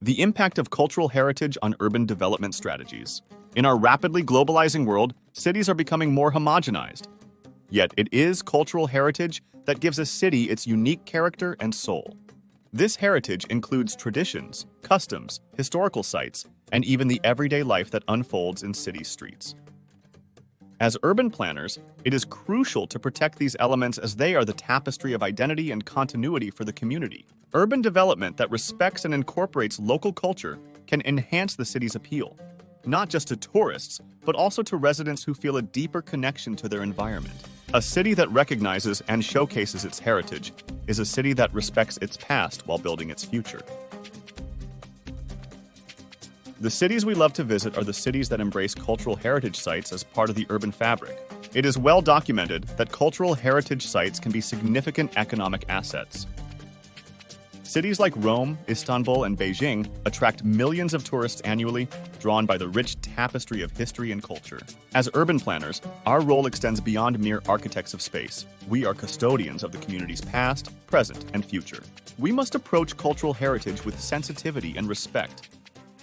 The impact of cultural heritage on urban development strategies. In our rapidly globalizing world, cities are becoming more homogenized. Yet it is cultural heritage that gives a city its unique character and soul. This heritage includes traditions, customs, historical sites, and even the everyday life that unfolds in city streets. As urban planners, it is crucial to protect these elements as they are the tapestry of identity and continuity for the community. Urban development that respects and incorporates local culture can enhance the city's appeal, not just to tourists, but also to residents who feel a deeper connection to their environment. A city that recognizes and showcases its heritage is a city that respects its past while building its future. The cities we love to visit are the cities that embrace cultural heritage sites as part of the urban fabric. It is well documented that cultural heritage sites can be significant economic assets. Cities like Rome, Istanbul, and Beijing attract millions of tourists annually, drawn by the rich tapestry of history and culture. As urban planners, our role extends beyond mere architects of space. We are custodians of the community's past, present, and future. We must approach cultural heritage with sensitivity and respect,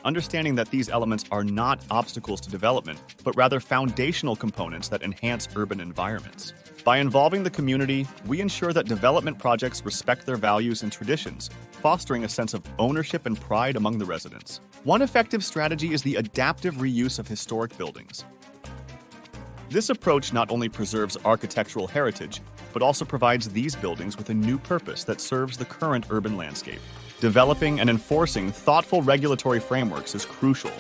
understanding that these elements are not obstacles to development, but rather foundational components that enhance urban environments. By involving the community, we ensure that development projects respect their values and traditions, fostering a sense of ownership and pride among the residents. One effective strategy is the adaptive reuse of historic buildings. This approach not only preserves architectural heritage, but also provides these buildings with a new purpose that serves the current urban landscape. Developing and enforcing thoughtful regulatory frameworks is crucial.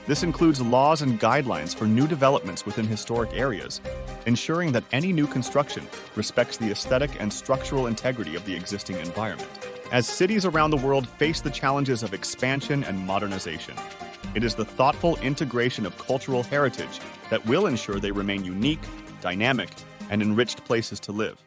This includes laws and guidelines for new developments within historic areas, ensuring that any new construction respects the aesthetic and structural integrity of the existing environment. As cities around the world face the challenges of expansion and modernization, it is the thoughtful integration of cultural heritage that will ensure they remain unique, dynamic, and enriched places to live.